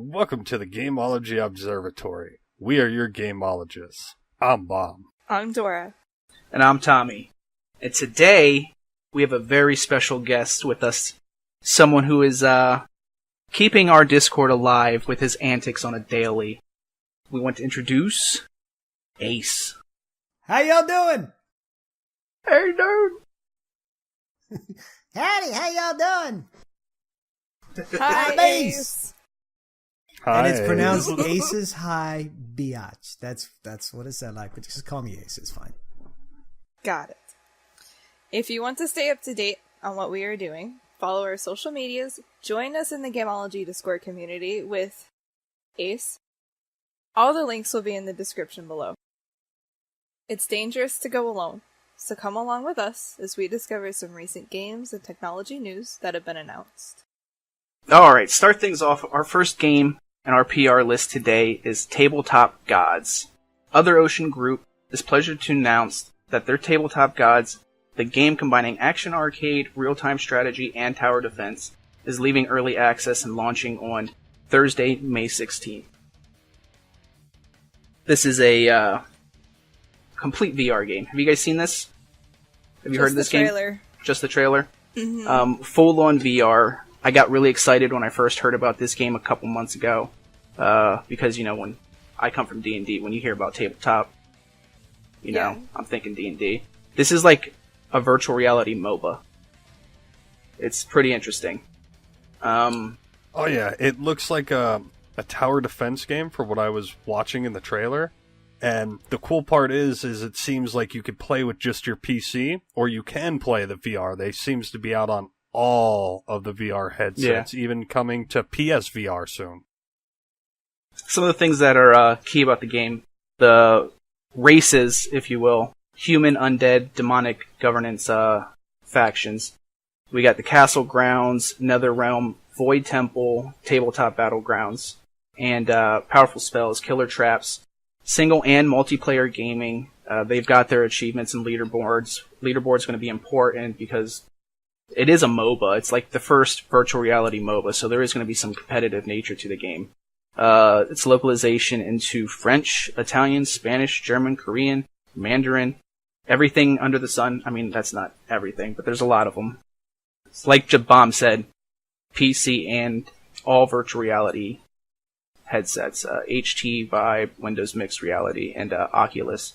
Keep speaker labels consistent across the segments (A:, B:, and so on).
A: Welcome to the Gameology Observatory. We are your gameologists. I'm Bob.
B: I'm Dora.
C: And I'm Tommy. And today, we have a very special guest with us. Someone who is keeping our Discord alive with his antics on a daily. We want to introduce Ace.
D: How y'all doing?
C: Hey, dude.
D: Howdy, how y'all doing?
B: Hi,
D: I'm
B: Ace.
A: Hi.
D: And it's pronounced Aces High Biatch. That's what it said like, but just call me Ace, it's fine.
B: Got it. If you want to stay up to date on what we are doing, follow our social medias, join us in the Gameology Discord community with Ace. All the links will be in the description below. It's dangerous to go alone, so come along with us as we discover some recent games and technology news that have been announced.
C: Alright, start things off. Our first game in our PR list today is Tabletop Gods. Other Ocean Group is pleased to announce that their Tabletop Gods, the game combining action arcade, real-time strategy, and tower defense, is leaving early access and launching on Thursday, May 16th. This is a complete VR game. Have you guys seen this? Have you heard of this game? Just the trailer?
B: Mm-hmm.
C: Full-on VR. I got really excited when I first heard about this game a couple months ago, because, you know, when I come from D&D, when you hear about tabletop, you know, I'm thinking D&D. This is like a virtual reality MOBA. It's pretty interesting.
A: Oh yeah, it looks like a tower defense game for what I was watching in the trailer. And the cool part is it seems like you could play with just your PC, or you can play the VR. They seems to be out on all of the VR headsets, even coming to PSVR soon.
C: Some of the things that are key about the game, the races, if you will, human, undead, demonic governance factions. We got the Castle Grounds, Netherrealm, Void Temple, Tabletop Battlegrounds, and powerful spells, killer traps, single and multiplayer gaming. They've got their achievements and leaderboards. Leaderboard's going to be important because it is a MOBA. It's like the first virtual reality MOBA, so there is going to be some competitive nature to the game. Its localization into French, Italian, Spanish, German, Korean, Mandarin, everything under the sun. I mean, that's not everything, but there's a lot of them. It's like Jabam said, PC and all virtual reality headsets, HT, Vive, Windows Mixed Reality, and Oculus.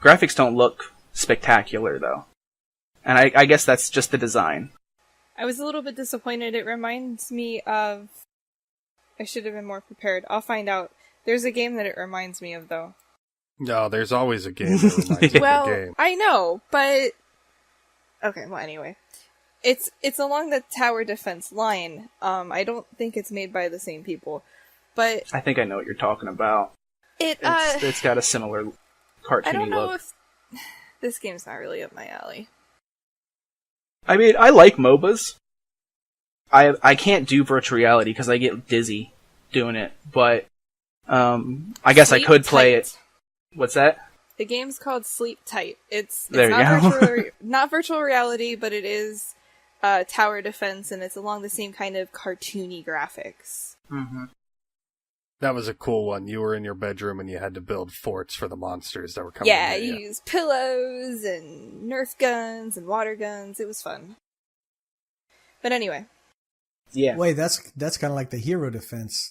C: Graphics don't look spectacular, though. And I guess that's just the design.
B: I was a little bit disappointed. It reminds me of... I should have been more prepared. I'll find out. There's a game that it reminds me of, though.
A: No, there's always a game that reminds you
B: well,
A: of a game.
B: I know, but... Okay, well, anyway. It's along the tower defense line. I don't think it's made by the same people, but...
C: I think I know what you're talking about. It's got a similar cartoony look.
B: I don't know if... This game's not really up my alley.
C: I mean, I like MOBAs. I can't do virtual reality because I get dizzy doing it, but I guess I could play it. What's that?
B: The game's called Sleep Tight. It's
C: there
B: not not virtual reality, but it is tower defense, and it's along the same kind of cartoony graphics.
C: Mm-hmm.
A: That was a cool one. You were in your bedroom and you had to build forts for the monsters that were coming.
B: Yeah, you used pillows and Nerf guns and water guns. It was fun. But anyway.
C: Yeah.
D: Wait, that's kind of like the hero defense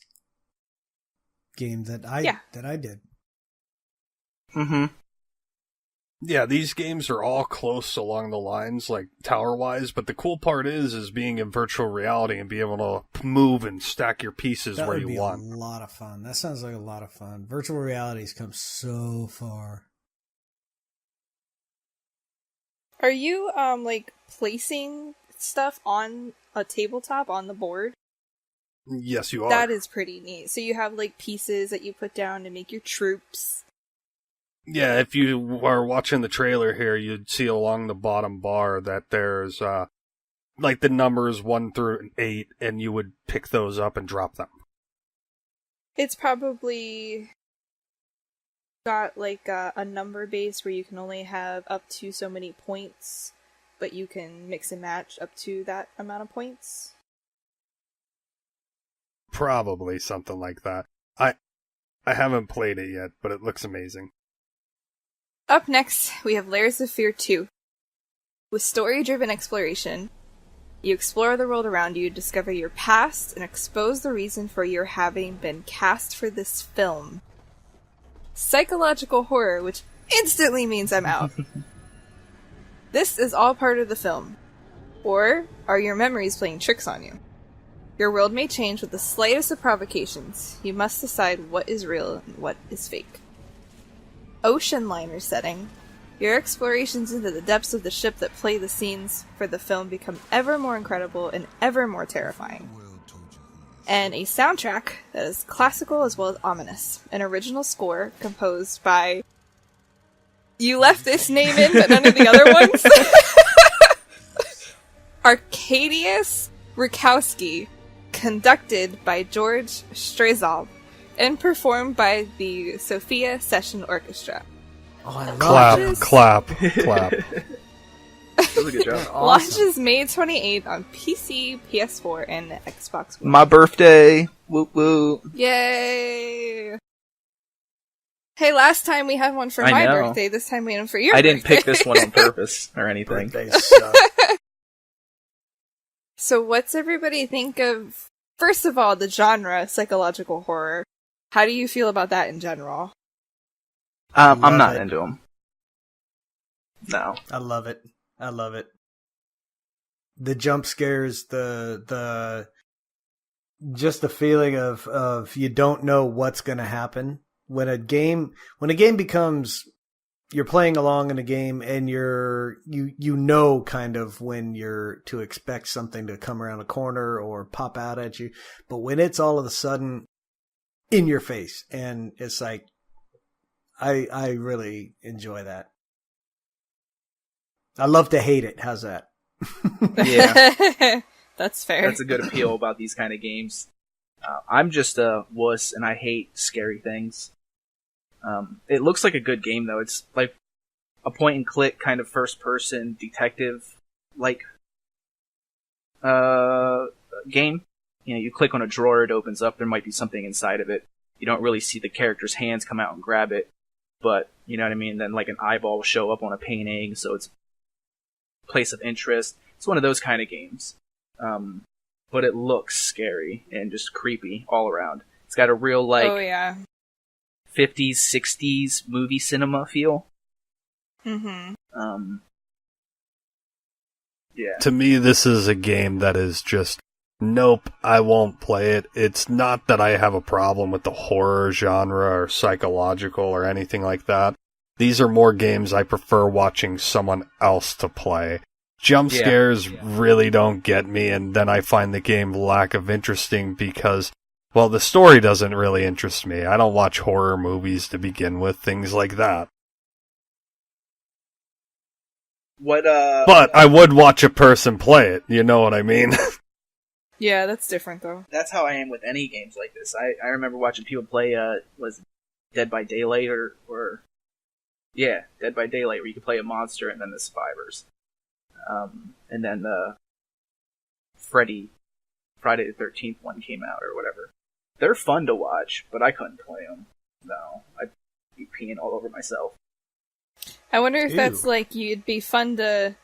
D: game that I did.
C: Mm-hmm.
A: Yeah, these games are all close along the lines, like tower-wise, but the cool part is being in virtual reality and be able to move and stack your pieces where you want.
D: That would be a lot of fun. That sounds like a lot of fun. Virtual reality's come so far.
B: Are you, placing stuff on a tabletop on the board?
A: Yes, you are.
B: That is pretty neat. So you have, pieces that you put down to make your troops.
A: Yeah, if you are watching the trailer here, you'd see along the bottom bar that there's, the numbers 1 through 8, and you would pick those up and drop them.
B: It's probably got, a number base where you can only have up to so many points, but you can mix and match up to that amount of points.
A: Probably something like that. I haven't played it yet, but it looks amazing.
B: Up next, we have Layers of Fear 2. With story-driven exploration, you explore the world around you, discover your past, and expose the reason for your having been cast for this film. Psychological horror, which instantly means I'm out. This is all part of the film. Or are your memories playing tricks on you? Your world may change with the slightest of provocations. You must decide what is real and what is fake. Ocean liner setting. Your explorations into the depths of the ship that play the scenes for the film become ever more incredible and ever more terrifying. And a soundtrack that is classical as well as ominous. An original score composed by... You left this name in, but none of the other ones? Arkadiusz Rukowski, conducted by George Strazov, and performed by the Sophia Session Orchestra.
D: Oh, I love this.
A: Clap.
C: That was a good job.
D: Awesome.
B: Launches May 28th on PC, PS4, and Xbox One.
C: My birthday. Woo woo.
B: Yay! Hey, last time we had one for
C: I
B: my
C: know.
B: birthday, this time we had one for your
C: I
B: birthday.
C: didn't pick this one on purpose or anything.
D: Birthdays suck.
B: So what's everybody think of, first of all, the genre, psychological horror? How do you feel about that in general?
C: I'm
D: Love
C: not
D: it.
C: into them. No.
D: I love it. I love it. The jump scares, the just the feeling of you don't know what's going to happen when a game becomes, you're playing along in a game and you know kind of when you're to expect something to come around a corner or pop out at you, but when it's all of a sudden in your face, and it's like, I really enjoy that. I love to hate it. How's that?
C: Yeah.
B: That's fair.
C: That's a good appeal about these kind of games. I'm just a wuss, and I hate scary things. It looks like a good game, though. It's like a point-and-click kind of first-person detective-like game. You know, you click on a drawer, it opens up, there might be something inside of it. You don't really see the character's hands come out and grab it, but, you know what I mean? Then, like, an eyeball will show up on a painting, so it's a place of interest. It's one of those kind of games. But it looks scary and just creepy all around. It's got a real, like,
B: oh, yeah.
C: 50s, 60s movie cinema feel.
B: Mm-hmm.
C: Yeah.
A: To me, this is a game that is just, nope, I won't play it. It's not that I have a problem with the horror genre or psychological or anything like that. These are more games I prefer watching someone else to play. Jump scares really don't get me, and then I find the game lack of interesting because, well, the story doesn't really interest me. I don't watch horror movies to begin with, things like that. But I would watch a person play it, you know what I mean?
B: Yeah, that's different, though.
C: That's how I am with any games like this. I remember watching people play, was it Dead by Daylight or yeah, Dead by Daylight, where you could play a monster and then the survivors. And then the Friday the 13th one came out or whatever. They're fun to watch, but I couldn't play them. No, I'd be peeing all over myself.
B: I wonder if
D: Ew.
B: that's like, you'd be fun to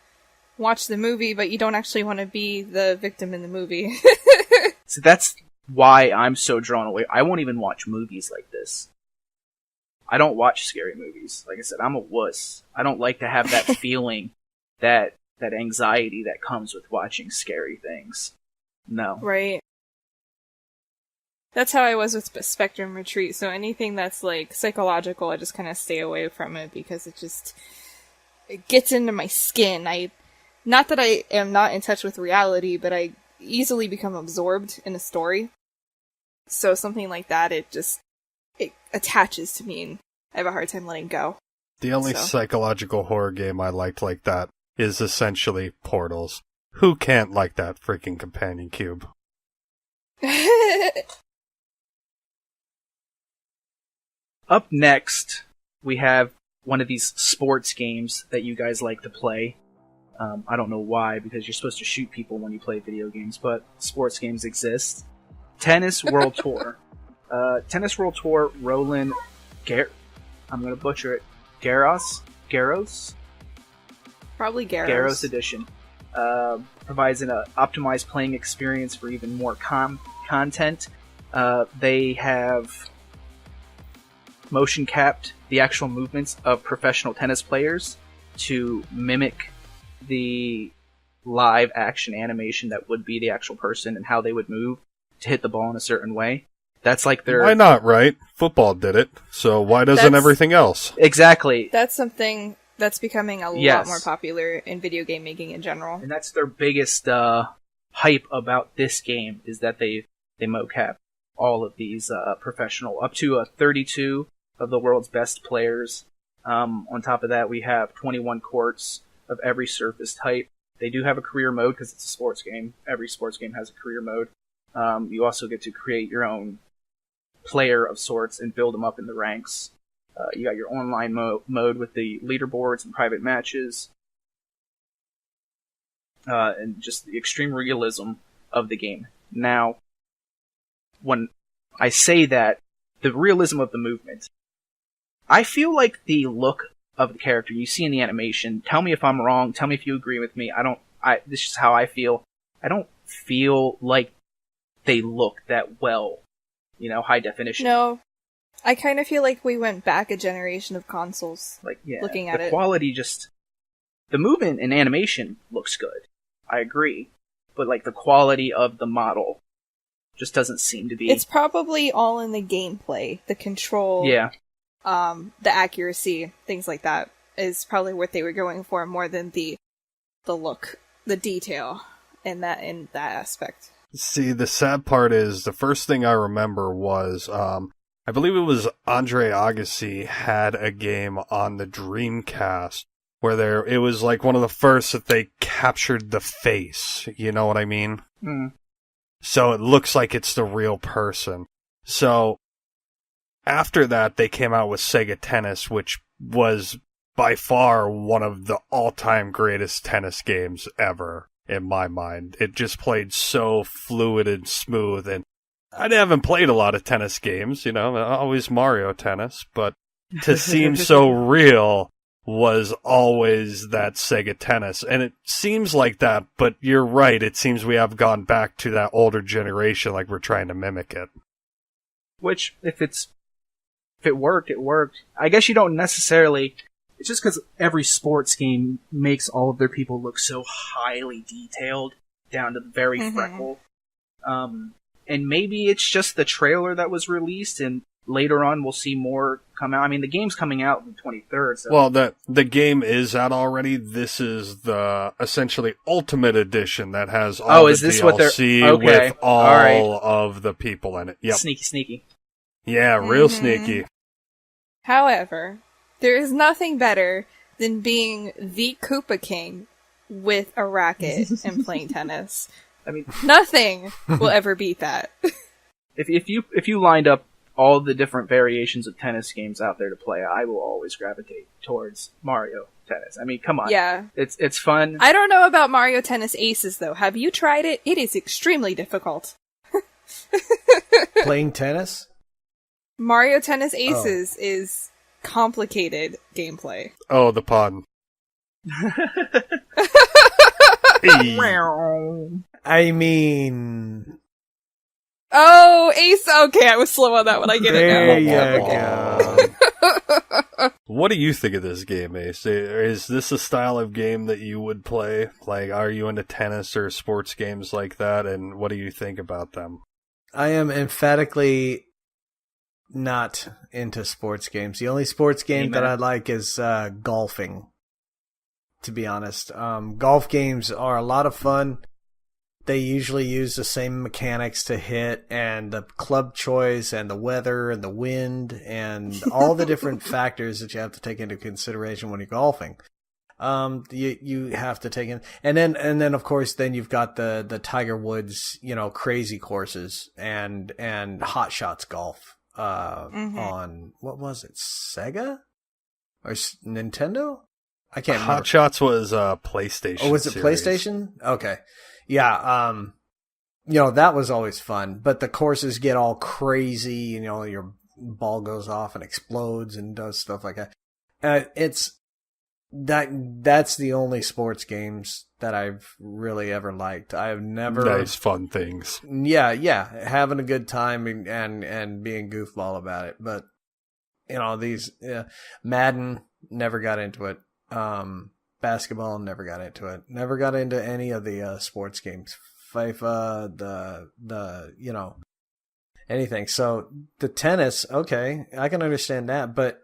B: watch the movie, but you don't actually want to be the victim in the movie.
C: So that's why I'm so drawn away. I won't even watch movies like this. I don't watch scary movies. Like I said, I'm a wuss. I don't like to have that feeling, that anxiety that comes with watching scary things. No.
B: Right. That's how I was with Spectrum Retreat, so anything that's like psychological, I just kind of stay away from it because it gets into my skin. Not that I am not in touch with reality, but I easily become absorbed in a story. So something like that, it attaches to me, and I have a hard time letting go.
A: The only psychological horror game I liked like that is essentially Portals. Who can't like that freaking companion cube?
C: Up next, we have one of these sports games that you guys like to play. I don't know why, because you're supposed to shoot people when you play video games, but sports games exist. Tennis World Tour. Tennis World Tour Roland I'm going to butcher it. Garros?
B: Probably Garros.
C: Garros Edition. Provides an optimized playing experience for even more content. They have motion capped the actual movements of professional tennis players to mimic the live action animation that would be the actual person and how they would move to hit the ball in a certain way. That's like their...
A: Why not, right? Football did it, so why doesn't everything else?
C: Exactly.
B: That's something that's becoming a lot more popular in video game making in general.
C: And that's their biggest hype about this game, is that they mocap all of these professional, up to 32 of the world's best players. On top of that, we have 21 courts of every surface type. They do have a career mode because it's a sports game. Every sports game has a career mode. You also get to create your own player of sorts and build them up in the ranks. You got your online mode with the leaderboards and private matches. And just the extreme realism of the game. Now, when I say that, the realism of the movement, I feel like the look of the character you see in the animation, tell me if I'm wrong, tell me if you agree with me, this is how I feel. I don't feel like they look that well, high definition.
B: No, I kind of feel like we went back a generation of consoles. Looking at
C: the
B: it,
C: quality the movement and animation looks good. I agree, but the quality of the model just doesn't seem to be.
B: It's probably all in the gameplay, the control, the accuracy, things like that is probably what they were going for more than the look, the detail in that aspect.
A: See, the sad part is, the first thing I remember was, I believe it was Andre Agassi had a game on the Dreamcast where it was one of the first that they captured the face, you know what I mean?
C: Mm.
A: So it looks like it's the real person. So, after that, they came out with Sega Tennis, which was by far one of the all-time greatest tennis games ever. In my mind, it just played so fluid and smooth, and I haven't played a lot of tennis games, always Mario Tennis, but to seem so real was always that Sega Tennis, and it seems like that, but you're right, it seems we have gone back to that older generation, like we're trying to mimic it.
C: Which, if it worked, it worked. I guess you don't necessarily... It's just because every sports game makes all of their people look so highly detailed, down to the very freckle. And maybe it's just the trailer that was released, and later on we'll see more come out. I mean, the game's coming out on the 23rd. So.
A: Well, the game is out already. This is the essentially Ultimate Edition that has all the DLC with all of the people in it. Yep.
C: Sneaky.
A: Yeah, real sneaky.
B: However, there is nothing better than being the Koopa King with a racket and playing tennis.
C: I mean,
B: nothing will ever beat that.
C: If you lined up all the different variations of tennis games out there to play, I will always gravitate towards Mario Tennis. I mean, come on.
B: Yeah.
C: It's fun.
B: I don't know about Mario Tennis Aces, though. Have you tried it? It is extremely difficult.
D: Playing tennis?
B: Mario Tennis Aces is complicated gameplay.
A: Oh, the pun.
D: I mean...
B: Oh, Ace! Okay, I was slow on that one. I get it
D: now.
B: There you go.
A: What do you think of this game, Ace? Is this a style of game that you would play? Are you into tennis or sports games like that? And what do you think about them?
D: I am emphatically not into sports games. The only sports game that I like is golfing, to be honest. Golf games are a lot of fun. They usually use the same mechanics to hit, and the club choice and the weather and the wind and all the different factors that you have to take into consideration when you're golfing. You have to take in, and then of course then you've got the Tiger Woods, crazy courses and Hot Shots golf on, what was it, Sega or Nintendo? I can't remember.
A: Hot Shots was PlayStation.
D: Oh, was it
A: series.
D: PlayStation? Okay. Yeah, that was always fun. But the courses get all crazy. Your ball goes off and explodes and does stuff like that. That's the only sports games that I've really ever liked. I've never
A: nice fun things.
D: Yeah, having a good time and being goofball about it. But these Madden, never got into it. Basketball, never got into it. Never got into any of the sports games. FIFA, the anything. So the tennis, okay, I can understand that, but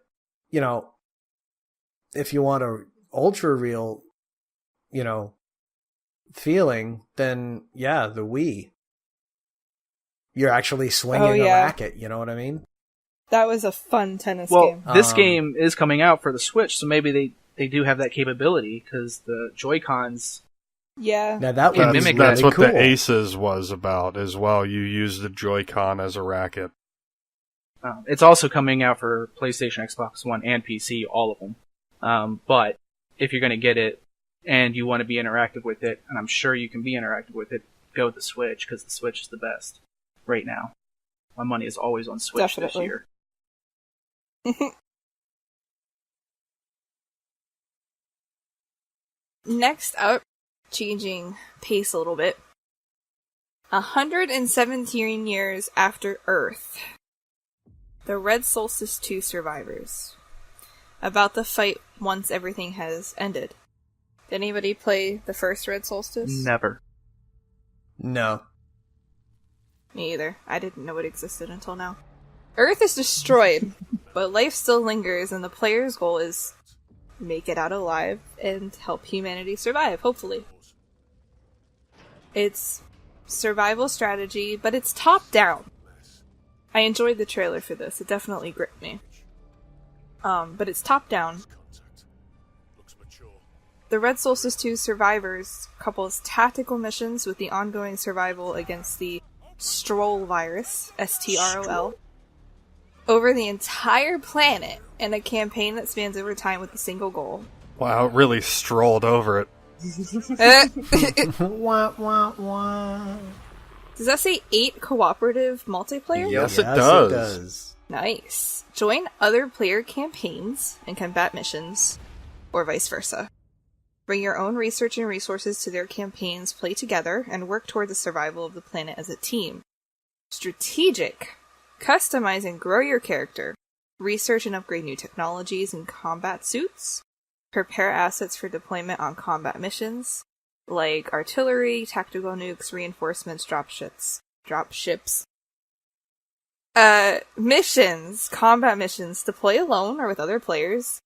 D: if you want a ultra real, feeling, then yeah, the Wii. You're actually swinging a racket, you know what I mean?
B: That was a fun tennis game.
C: Well, this game is coming out for the Switch, so maybe they do have that capability, because the Joy-Cons...
B: Yeah.
D: Now
C: that's
A: That's what
D: cool.
A: the Aces was about as well. You use the Joy-Con as a racket.
C: It's also coming out for PlayStation, Xbox One, and PC, all of them. But if you're going to get it and you want to be interactive with it, and I'm sure you can be interactive with it, go with the Switch, because the Switch is the best right now. My money is always on Switch this year.
B: Next up, changing pace a little bit. 117 years after Earth. The Red Solstice 2 survivors. About the fight once everything has ended. Did anybody play the first Red Solstice?
C: Never.
D: No.
B: Me either. I didn't know it existed until now. Earth is destroyed, but life still lingers, and the player's goal is make it out alive and help humanity survive, hopefully. It's survival strategy, but it's top-down. I enjoyed the trailer for this. It definitely gripped me. But it's top-down. The Red Solstice 2 survivors couples tactical missions with the ongoing survival against the Stroll virus, STROL, over the entire planet in a campaign that spans over time with a single goal.
A: Wow, it really strolled over it.
D: Wah, wah, wah.
B: Does that say 8 cooperative multiplayer?
A: Yes, it does.
D: It does.
B: Nice. Join other player campaigns and combat missions, or vice versa. Bring your own research and resources to their campaigns, play together, and work toward the survival of the planet as a team. Strategic. Customize and grow your character. Research and upgrade new technologies and combat suits. Prepare assets for deployment on combat missions, like artillery, tactical nukes, reinforcements, dropships. Missions. Combat missions. Deploy alone or with other players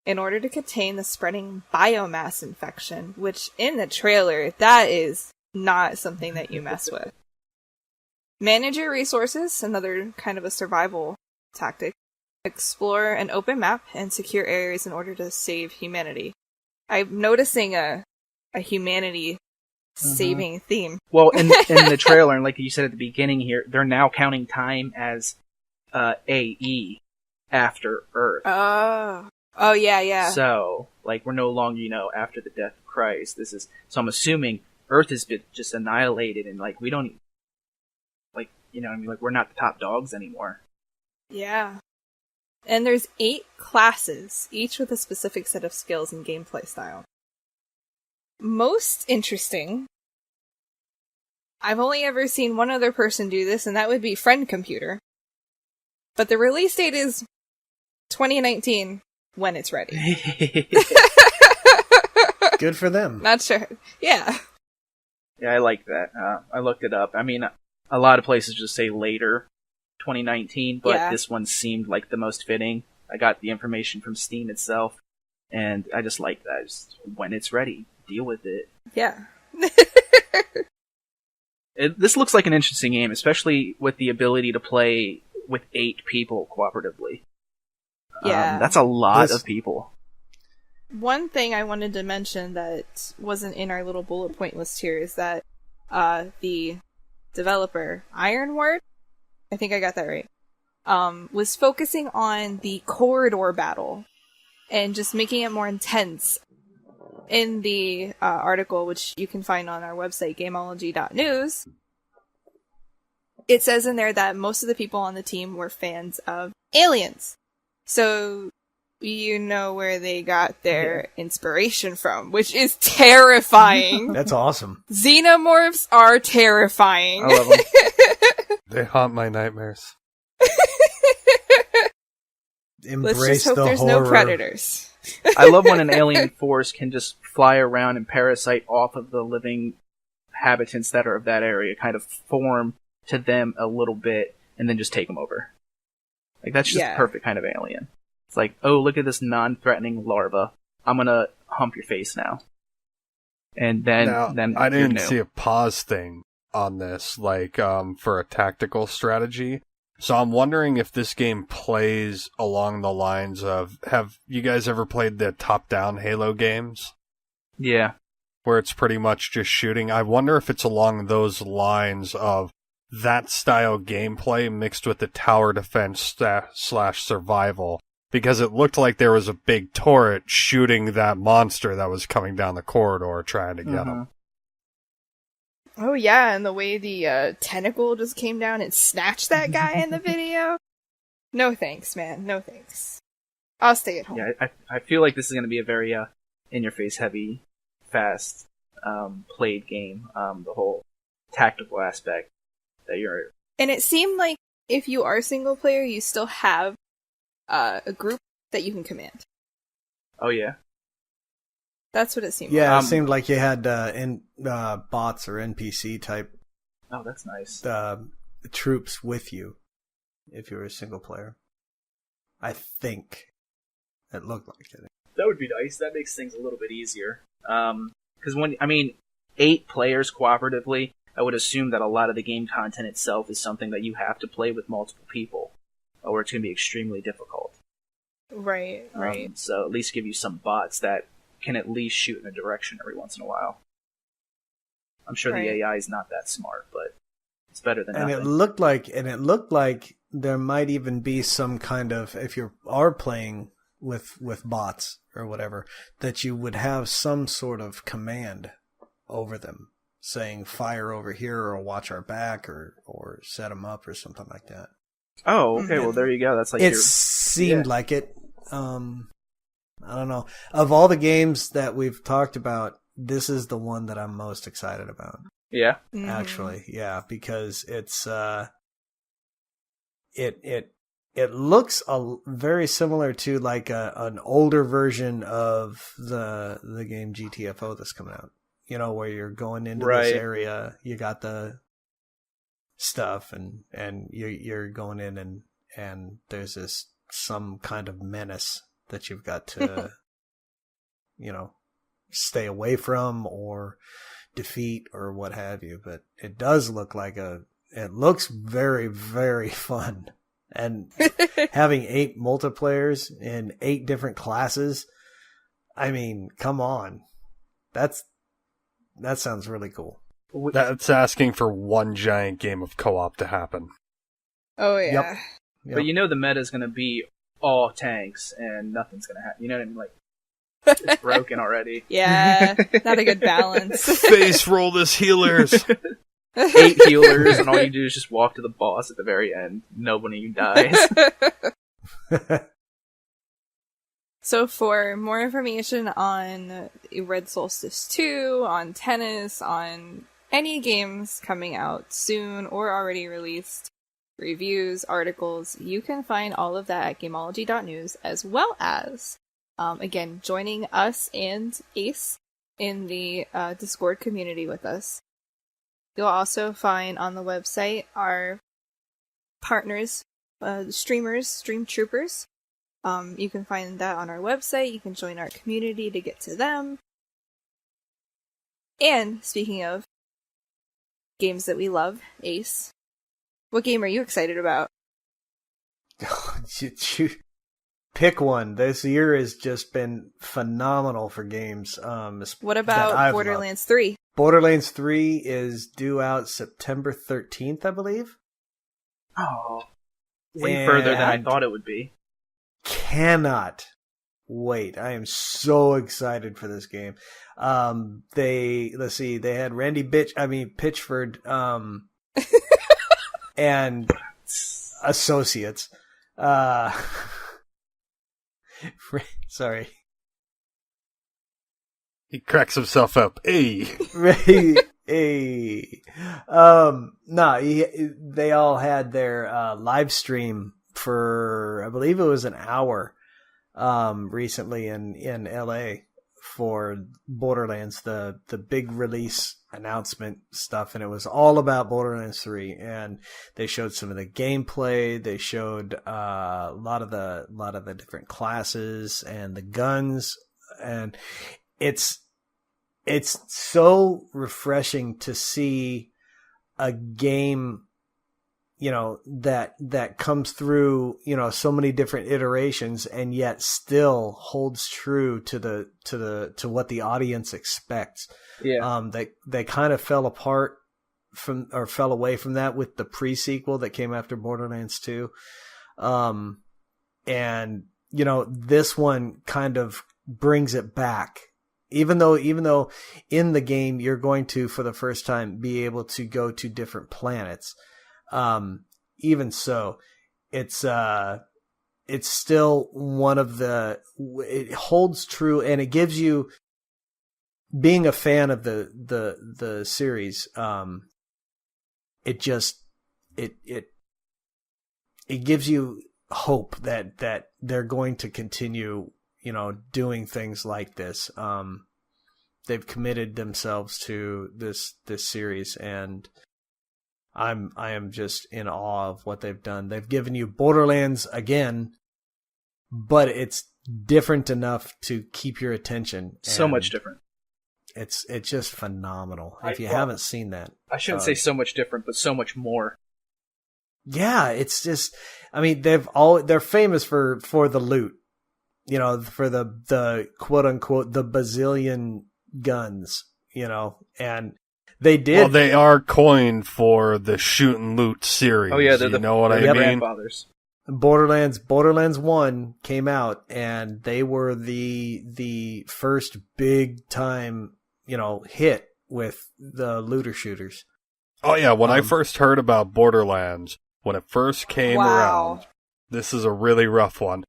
B: in order to contain the spreading biomass infection, which in the trailer, that is not something that you mess with. Manage your resources, another kind of a survival tactic. Explore an open map and secure areas in order to save humanity. I'm noticing a humanity saving theme.
C: Well, in the trailer, and like you said at the beginning here, they're now counting time as AE after Earth.
B: Oh yeah.
C: So, like, we're no longer, after the death of Christ. So I'm assuming Earth has been just annihilated, and like we don't, like, like we're not the top dogs anymore.
B: Yeah. And there's 8 classes, each with a specific set of skills and gameplay style. Most interesting, I've only ever seen one other person do this, and that would be Friend Computer. But the release date is 2019, when it's ready.
D: Good for them.
B: Not sure. Yeah.
C: Yeah, I like that. I looked it up. I mean, a lot of places just say later 2019, but this one seemed like the most fitting. I got the information from Steam itself, and I just like that. Just when it's ready, deal with it.
B: Yeah.
C: This looks like an interesting game, especially with the ability to play with 8 people cooperatively.
B: Yeah.
C: That's a lot of people.
B: One thing I wanted to mention that wasn't in our little bullet point list here is that the developer, Ironward, I think I got that right, was focusing on the corridor battle and just making it more intense. In the article, which you can find on our website, Gameology.news, it says in there that most of the people on the team were fans of aliens. So you know where they got their inspiration from, which is terrifying.
D: That's awesome.
B: Xenomorphs are terrifying.
C: I love them.
A: They haunt my nightmares.
D: Embrace
B: Let's just hope
D: the
B: there's
D: horror.
B: no predators.
C: I love when an alien force can just fly around and parasite off of the living habitants that are of that area, kind of form to them a little bit, and then just take them over. Like, that's just the perfect kind of alien. It's like, oh, look at this non-threatening larva. I'm gonna hump your face now. And then
A: I didn't see a pause thing on this, like, for a tactical strategy. So I'm wondering if this game plays along the lines of, have you guys ever played the top-down Halo games?
C: Yeah.
A: Where it's pretty much just shooting. I wonder if it's along those lines of that style gameplay mixed with the tower defense slash survival. Because it looked like there was a big turret shooting that monster that was coming down the corridor trying to get him.
B: Oh yeah, and the way the tentacle just came down and snatched that guy in the video. No thanks, man. No thanks. I'll stay at home.
C: Yeah, I feel like this is going to be a very in-your-face heavy, fast played game. The whole tactical aspect that you're...
B: And it seemed like if you are single player, you still have a group that you can command.
C: Oh yeah.
B: That's what it seemed
D: Yeah,
B: like.
D: it seemed like you had bots or NPC type
C: Oh, that's nice.
D: troops with you if you were a single player. I think it looked like it.
C: That would be nice. That makes things a little bit easier. Because 8 players cooperatively, I would assume that a lot of the game content itself is something that you have to play with multiple people, or it's going to be extremely difficult.
B: Right.
C: So at least give you some bots that can at least shoot in a direction every once in a while. I'm sure the AI is not that smart, but it's better than nothing.
D: And it looked like there might even be some kind of, if you are playing with bots or whatever, that you would have some sort of command over them, saying fire over here or watch our back or set them up or something like that.
C: Oh, okay. Well, there you go. That's like
D: it seemed like it. I don't know. Of all the games that we've talked about, this is the one that I'm most excited about.
C: Yeah.
D: Actually, yeah, because it's it looks very similar to like an older version of the game GTFO that's coming out. You know, where you're going into this area, you got the stuff, and you're going in and there's this some kind of menace that you've got to, stay away from or defeat or what have you. But it does look like it looks very, very fun. And having 8 multiplayers in 8 different classes, I mean, come on. That sounds really cool.
A: That's asking for one giant game of co-op to happen.
B: Oh yeah.
D: Yep.
C: But the meta is going to be all tanks and nothing's going to happen. You know what I mean? Like, it's broken already.
B: Yeah, not a good balance.
A: Face roll this healers.
C: 8 healers, and all you do is just walk to the boss at the very end. Nobody dies.
B: So for more information on Red Solstice 2, on tennis, on any games coming out soon or already released, reviews, articles, you can find all of that at Gameology.news, as well as, again, joining us and Ace in the Discord community with us. You'll also find on the website our partners, streamers, Stream Troopers. You can find that on our website. You can join our community to get to them. And speaking of games that we love, Ace, what game are you excited about?
D: Pick one. This year has just been phenomenal for games.
B: What about Borderlands 3?
D: Borderlands 3 is due out September 13th, I believe.
C: Oh, way further than I thought it would be.
D: Cannot wait. I am so excited for this game. They had Pitchford and associates. Sorry.
A: He cracks himself up. Hey.
D: Hey. They all had their live stream for, I believe it was an hour recently in LA for Borderlands, the big release announcement stuff, and it was all about Borderlands 3. And they showed some of the gameplay. They showed a lot of the different classes and the guns, and it's so refreshing to see a game, that comes through, so many different iterations and yet still holds true to what the audience expects.
C: Yeah.
D: They kind of fell away from that with the pre-sequel that came after Borderlands 2. And this one kind of brings it back. Even though in the game you're going to, for the first time, be able to go to different planets, even so, it's still one of it holds true, and it gives you, being a fan of the series, it gives you hope that they're going to continue, doing things like this. They've committed themselves to this series, and I am just in awe of what they've done. They've given you Borderlands again, but it's different enough to keep your attention.
C: So much different.
D: It's just phenomenal. If you haven't seen that,
C: I shouldn't say so much different, but so much more.
D: Yeah, it's just, I mean, they're famous for the loot. For the quote unquote the bazillion guns, and they did.
A: Well, they are coined for the shoot and loot series.
C: Oh yeah, they're
A: I mean?
C: Grandfathers.
D: Borderlands 1 came out, and they were the first big time, hit with the looter shooters.
A: Oh yeah, when I first heard about Borderlands, when it first came around, this is a really rough one,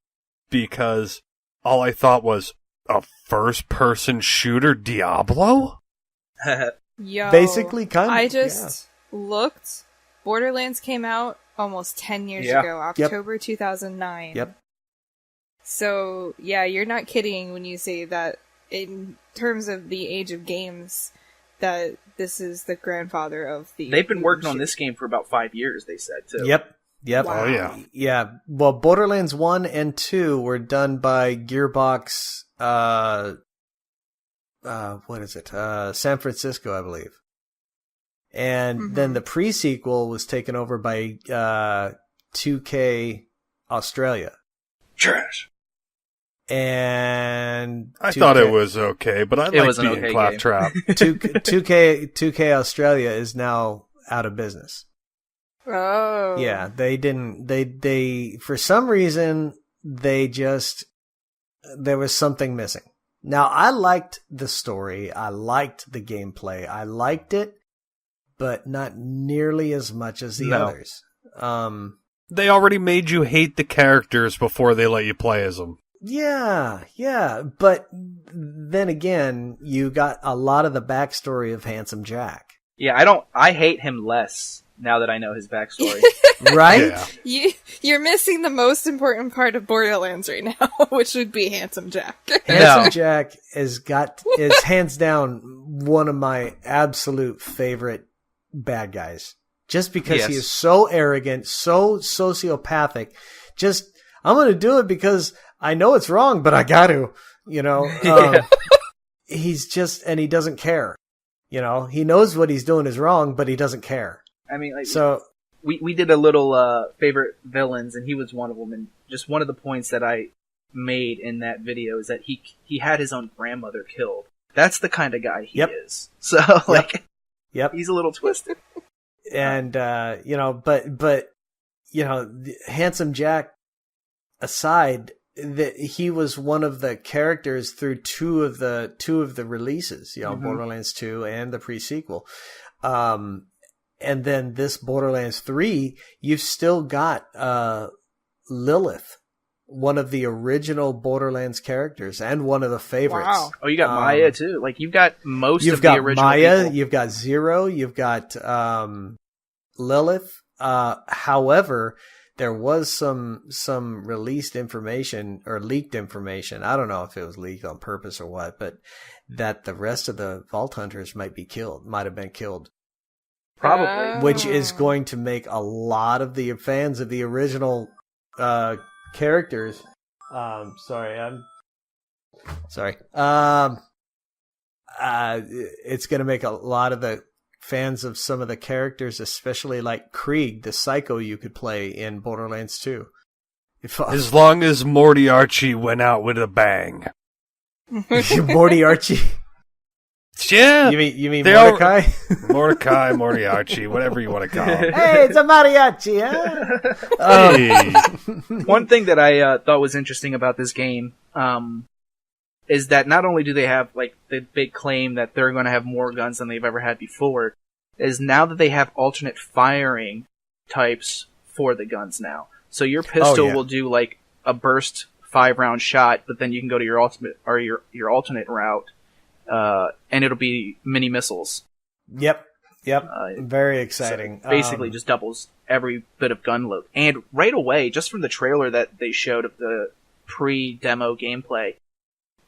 A: because all I thought was, a first-person shooter Diablo?
B: Yo,
D: basically, kind of.
B: I just looked. Borderlands came out almost 10 years ago, October 2009.
D: Yep.
B: So, yeah, you're not kidding when you say that in terms of the age of games, that this is the grandfather of the...
C: They've been working on this game for about 5 years, they said, too.
D: Yep.
B: Wow.
A: Oh, yeah.
D: Yeah. Well, Borderlands 1 and 2 were done by Gearbox, what is it? San Francisco, I believe. And then the pre-sequel was taken over by 2K Australia.
C: Trash.
D: And
A: I thought it was okay, but I like being
C: okay
A: claptrap.
D: 2K Australia is now out of business.
B: Oh.
D: Yeah, they for some reason, there was something missing. Now, I liked the story. I liked the gameplay. I liked it, but not nearly as much as the others.
A: They already made you hate the characters before they let you play as them.
D: Yeah. But then again, you got a lot of the backstory of Handsome Jack.
C: Yeah, I hate him less now that I know his backstory.
D: Right?
A: Yeah.
B: You're missing the most important part of Borderlands right now, which would be Handsome Jack.
D: Handsome Jack is hands down one of my absolute favorite bad guys. Just because he is so arrogant, so sociopathic. Just, I'm going to do it because I know it's wrong, but I got to, He's just, and he doesn't care. He knows what he's doing is wrong, but he doesn't care.
C: I mean,
D: so
C: we did a little favorite villains, and he was one of them. And just one of the points that I made in that video is that he had his own grandmother killed. That's the kind of guy he is. So
D: Yep.
C: He's a little twisted.
D: And but Handsome Jack aside, that he was one of the characters through two of the releases, Borderlands 2 and the pre-sequel. And then this Borderlands 3, you've still got Lilith, one of the original Borderlands characters and one of the favorites.
B: Wow.
C: Oh, you got Maya too. Like you've got most
D: you've
C: of
D: got
C: the original
D: Maya,
C: people.
D: you've got Zero, you've got Lilith. However, there was some released information or leaked information. I don't know if it was leaked on purpose or what, but that the rest of the Vault Hunters might have been killed.
C: Probably.
D: Which is going to make a lot of the fans of the original characters. It's going to make a lot of the fans of some of the characters, especially like Krieg, the psycho you could play in Borderlands 2.
A: As long as Moriarty went out with a bang.
D: Moriarty.
A: Yeah.
D: You mean Mordecai?
A: Mordecai, Moriarty, whatever you want to call it.
D: Hey, it's a mariachi, huh?
A: Hey.
C: One thing that I thought was interesting about this game is that not only do they have like the big claim that they're going to have more guns than they've ever had before, is now that they have alternate firing types for the guns now. So your pistol will do like a burst 5-round shot, but then you can go to your ultimate or your alternate route. And it'll be mini missiles.
D: Yep. Very exciting.
C: So basically, just doubles every bit of gun load. And right away, just from the trailer that they showed of the pre-demo gameplay,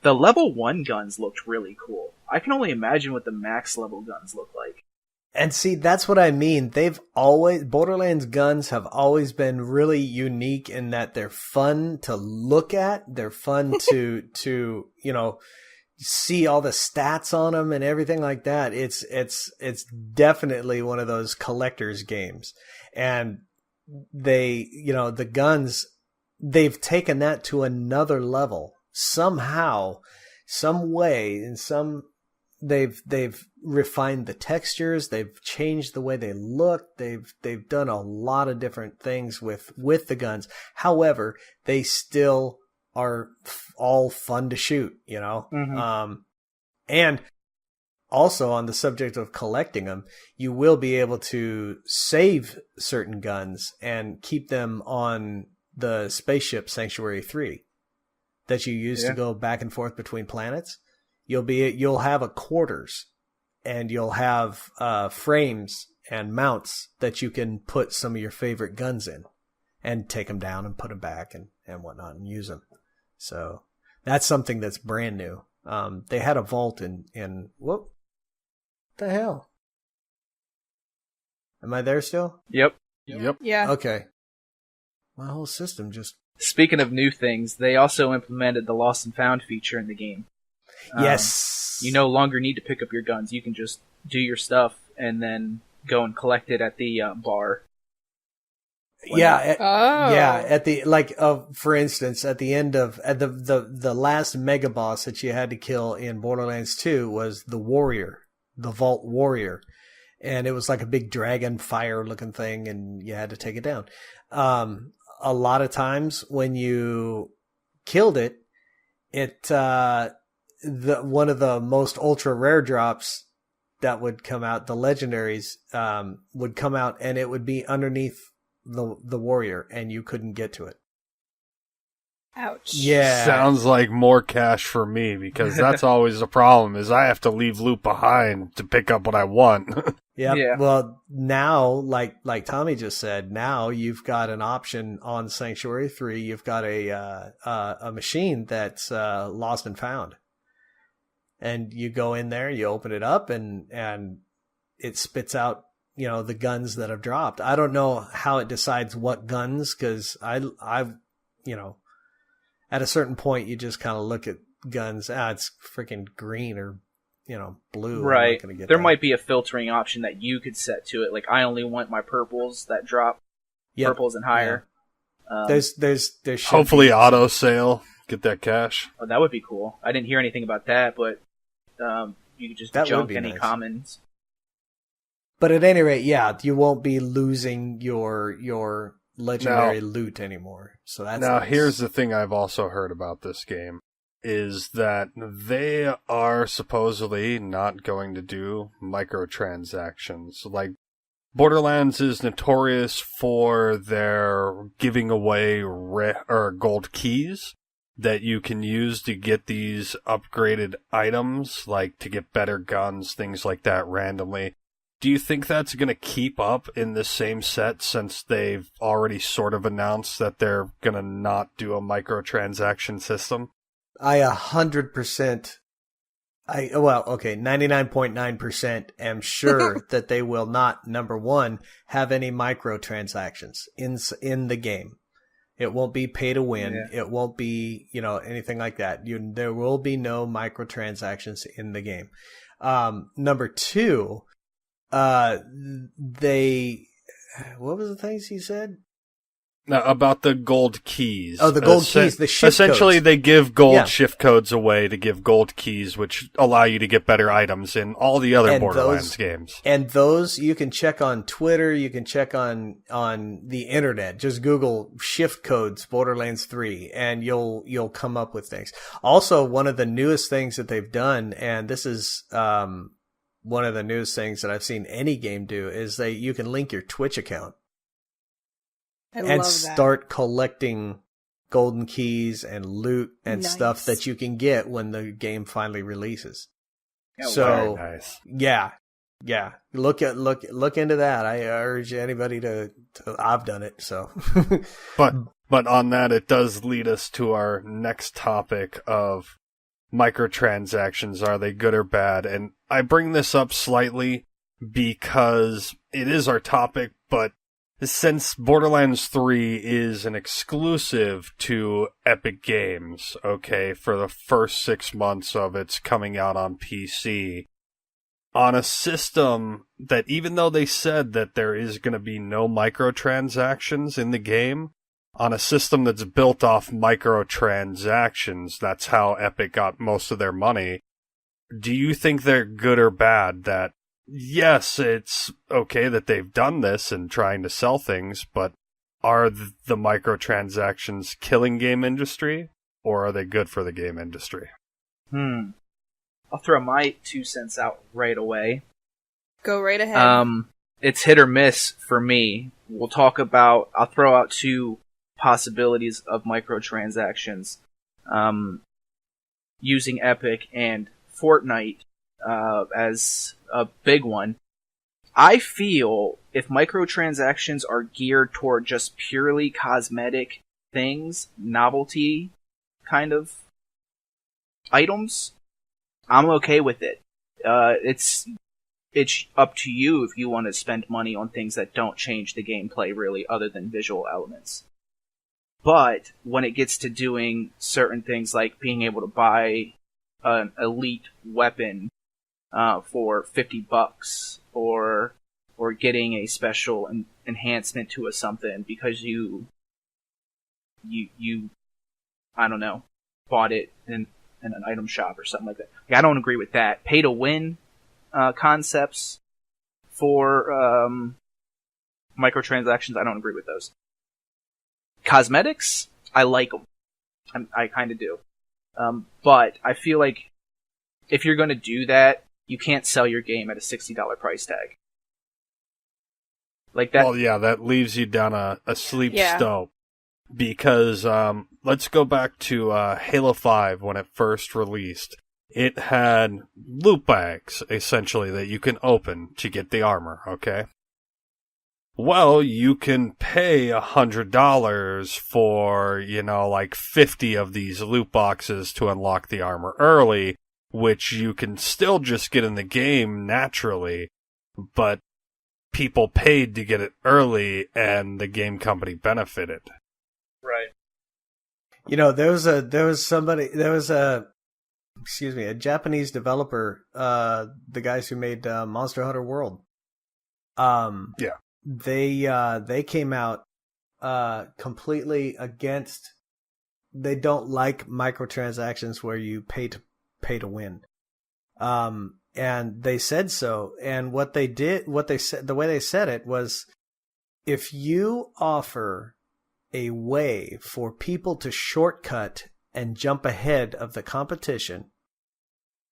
C: the level 1 guns looked really cool. I can only imagine what the max level guns look like.
D: And see, that's what I mean. Borderlands guns have always been really unique in that they're fun to look at. They're fun to see all the stats on them and everything like that. It's definitely one of those collector's games. And the guns, they've taken that to another level somehow, some way, and they've refined the textures, they've changed the way they look, they've done a lot of different things with the guns. However, they still are all fun to shoot,
C: Mm-hmm.
D: And also on the subject of collecting them, you will be able to save certain guns and keep them on the spaceship Sanctuary 3 that you use to go back and forth between planets. You'll have a quarters, and you'll have frames and mounts that you can put some of your favorite guns in and take them down and put them back and whatnot and use them. So that's something that's brand new. They had a vault in what the hell? Am I there still?
C: Yep.
B: Yeah.
D: Okay. My whole system just...
C: Speaking of new things, they also implemented the Lost and Found feature in the game.
D: Yes.
C: You no longer need to pick up your guns. You can just do your stuff and then go and collect it at the bar.
D: At the for instance, at the end of the last mega boss that you had to kill in Borderlands 2 was the warrior, the Vault Warrior, and it was like a big dragon fire looking thing, and you had to take it down. A lot of times when you killed it, one of the most ultra rare drops that would come out, the legendaries, would come out, and it would be underneath the warrior, and you couldn't get to it.
B: Ouch.
D: Yeah.
A: Sounds like more cash for me, because that's always the problem, is I have to leave loot behind to pick up what I want.
D: Yep.
C: Yeah.
D: Well, now, like Tommy just said, now you've got an option on Sanctuary 3. You've got a machine that's lost and found. And you go in there, you open it up, and it spits out, the guns that have dropped. I don't know how it decides what guns, because I've at a certain point you just kind of look at guns. It's freaking green or blue.
C: Right.
D: There
C: that might be a filtering option that you could set to it. Like, I only want my purples that drop purples and higher.
D: Yeah. There's
A: Hopefully auto sale. Get that cash.
C: Oh, that would be cool. I didn't hear anything about that, but you could just junk any commons.
D: But at any rate, you won't be losing your legendary loot anymore. So that's nice.
A: Here's the thing I've also heard about this game, is that they are supposedly not going to do microtransactions. Like, Borderlands is notorious for their giving away gold keys that you can use to get these upgraded items, like to get better guns, things like that randomly. Do you think that's going to keep up in the same set, since they've already sort of announced that they're going to not do a microtransaction system?
D: I 100%, 99.9% am sure that they will not, number one, have any microtransactions in the game. It won't be pay to win. Yeah. It won't be, anything like that. There will be no microtransactions in the game. Number two, what was the things he said?
A: No, about the gold keys.
D: Oh, the gold keys, the shift
A: essentially,
D: codes.
A: They give gold shift codes away to give gold keys, which allow you to get better items in all the other Borderlands games.
D: And those you can check on Twitter, you can check on the internet. Just Google shift codes Borderlands 3, and you'll come up with things. Also, one of the newest things that they've done, and this is one of the newest things that I've seen any game do, is you can link your Twitch account. And start collecting golden keys and loot and stuff that you can get when the game finally releases. So,
A: very nice.
D: Yeah. Look into that. I urge anybody to I've done it, so.
A: But on that, it does lead us to our next topic of microtransactions. Are they good or bad? And I bring this up slightly because it is our topic, but since Borderlands 3 is an exclusive to Epic Games, okay, for the first 6 months of its coming out on PC, on a system that, even though they said that there is going to be no microtransactions in the game, on a system that's built off microtransactions, that's how Epic got most of their money, do you think they're good or bad? That yes, it's okay that they've done this and trying to sell things, but are the microtransactions killing game industry, or are they good for the game industry?
C: I'll throw my 2 cents out right away.
B: Go right ahead.
C: It's hit or miss for me. I'll throw out 2 possibilities of microtransactions. Using Epic and Fortnite as a big one. I feel if microtransactions are geared toward just purely cosmetic things, novelty kind of items, I'm okay with it. It's up to you if you want to spend money on things that don't change the gameplay really, other than visual elements. But when it gets to doing certain things like being able to buy an elite weapon for $50, or getting a special enhancement to a something because you I don't know, bought it in an item shop or something like that. I don't agree with that. Pay to win concepts for microtransactions, I don't agree with those. Cosmetics, I like them. I kind of do. But I feel like if you're going to do that, you can't sell your game at a $60 price tag. Like that.
A: Well, yeah, that leaves you down a sleep slope. Because let's go back to Halo 5 when it first released. It had loot bags, essentially, that you can open to get the armor, okay? Well, you can pay $100 for, like 50 of these loot boxes to unlock the armor early, which you can still just get in the game naturally, but people paid to get it early and the game company benefited.
C: Right.
D: There was a Japanese developer, the guys who made Monster Hunter World.
A: Yeah.
D: They came out completely against. They don't like microtransactions where you pay to win. And they said so. And the way they said it was, if you offer a way for people to shortcut and jump ahead of the competition,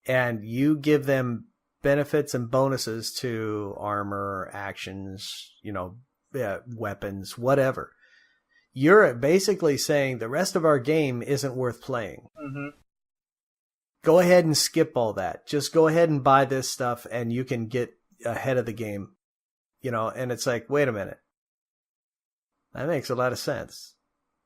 D: and you give them benefits and bonuses to armor, actions, weapons, whatever. You're basically saying the rest of our game isn't worth playing.
C: Mm-hmm.
D: Go ahead and skip all that. Just go ahead and buy this stuff and you can get ahead of the game. And it's like, wait a minute. That makes a lot of sense.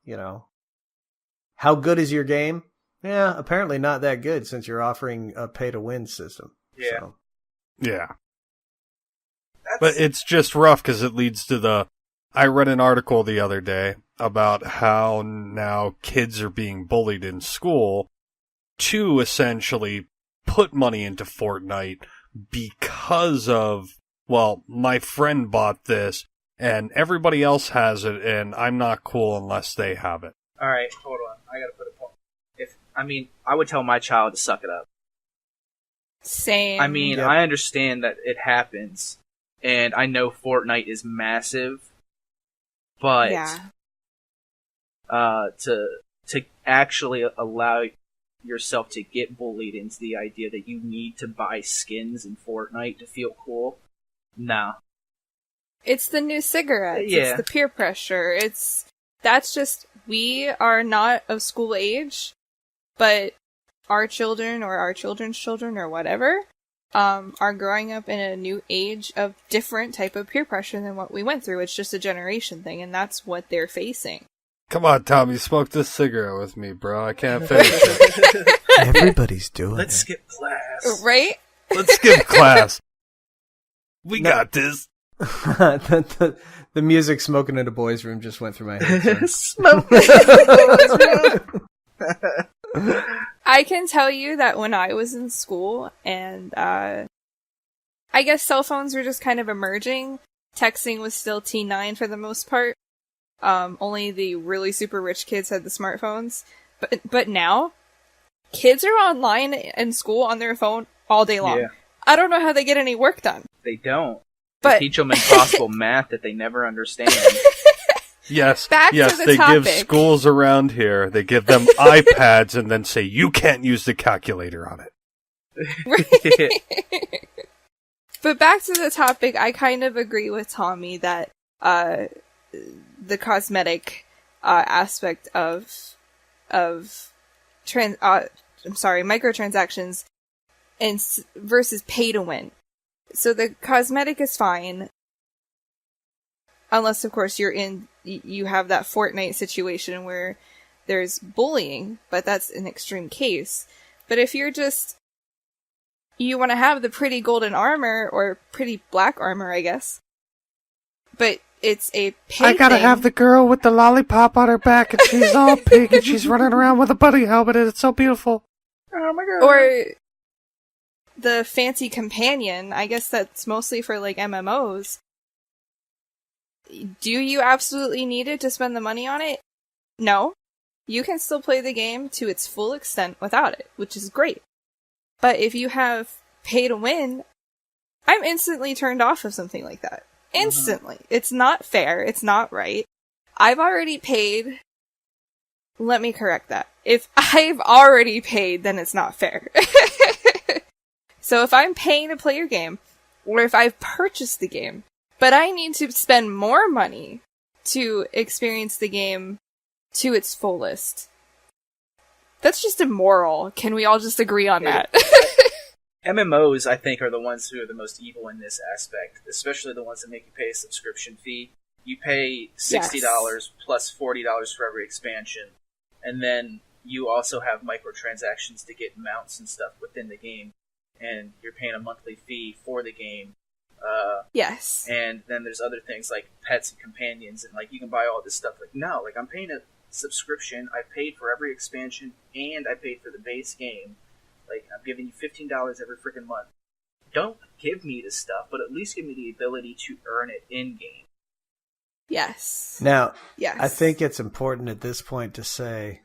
D: How good is your game? Yeah, apparently not that good since you're offering a pay-to-win system.
C: Yeah.
D: So.
A: Yeah. But it's just rough because it leads to I read an article the other day about how now kids are being bullied in school to essentially put money into Fortnite because of, well, my friend bought this and everybody else has it and I'm not cool unless they have it.
C: All right, hold on. I gotta put a point. I would tell my child to suck it up.
B: Same.
C: Yep. I understand that it happens, and I know Fortnite is massive, but to actually allow yourself to get bullied into the idea that you need to buy skins in Fortnite to feel cool, nah.
B: It's the new cigarettes.
C: Yeah.
B: It's the peer pressure. That's just, we are not of school age, but our children or our children's children or whatever are growing up in a new age of different type of peer pressure than what we went through. It's just a generation thing, and that's what they're facing.
A: Come on, Tommy, smoke this cigarette with me, bro. I can't finish it.
D: Everybody's doing
C: Let's
D: it.
C: skip class.
B: Right?
A: Let's skip class. We got this.
D: the music smoking in the boys' room just went through my head.
C: Smoke.
B: I can tell you that when I was in school, and I guess cell phones were just kind of emerging, texting was still T9 for the most part. Only the really super rich kids had the smartphones. But now, kids are online in school on their phone all day long.
C: Yeah.
B: I don't know how they get any work done.
C: They don't.
B: But
C: They teach them impossible math that they never understand.
A: Yes,
B: Back to the
A: they give
B: topic.
A: schools around here, they give them iPads and then say, you can't use the calculator on it.
B: But back to the topic, I kind of agree with Tommy that the cosmetic aspect of microtransactions versus pay to win. So the cosmetic is fine, unless of course you have that Fortnite situation where there's bullying, but that's an extreme case. But if you want to have the pretty golden armor or pretty black armor, I guess, but it's a pay
A: I gotta
B: thing.
A: have the girl with the lollipop on her back and she's all pink and she's running around with a bunny helmet and it's so beautiful.
C: Oh my god.
B: Or the fancy companion, I guess that's mostly for like MMOs. Do you absolutely need it to spend the money on it? No. You can still play the game to its full extent without it, which is great. But if you have pay to win, I'm instantly turned off of something like that. Instantly. Mm-hmm. It's not fair. It's not right. I've already paid. Let me correct that. If I've already paid, then it's not fair. So if I'm paying to play your game, or if I've purchased the game, but I need to spend more money to experience the game to its fullest, that's just immoral. Can we all just agree on that?
C: MMOs, I think, are the ones who are the most evil in this aspect, especially the ones that make you pay a subscription fee. You pay $60 plus $40 for every expansion, and then you also have microtransactions to get mounts and stuff within the game, and you're paying a monthly fee for the game.
B: Yes.
C: And then there's other things like pets and companions, and like you can buy all this stuff. Like, no, like I'm paying a subscription. I paid for every expansion, and I paid for the base game. Like, I'm giving you $15 every freaking month. Don't give me this stuff, but at least give me the ability to earn it in-game.
B: Yes.
D: Now,
B: yes.
D: I think it's important at this point to say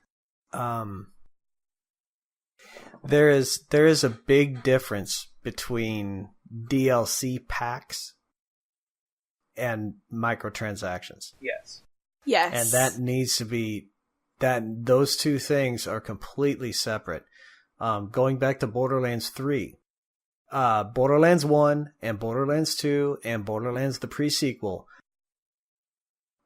D: there is a big difference between DLC packs and microtransactions.
C: Yes.
B: Yes.
D: And that needs to be those two things are completely separate. Going back to Borderlands 3, Borderlands 1 and Borderlands 2 and Borderlands the pre-sequel,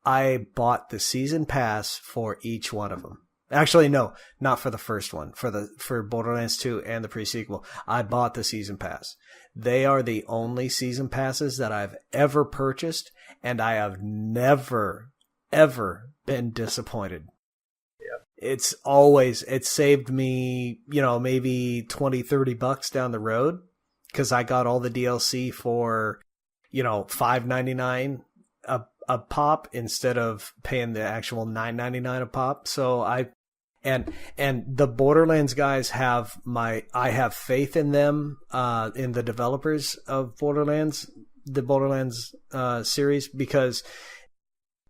D: I bought the season pass for each one of them. Actually, no, not for the first one. For Borderlands 2 and the pre-sequel, I bought the season pass. They are the only season passes that I've ever purchased, and I have never, ever been disappointed. It's saved me, maybe $20-$30 down the road, because I got all the DLC for, $5.99 a pop instead of paying the actual $9.99 a pop. So and the Borderlands guys I have faith in them, in the developers of the Borderlands series, because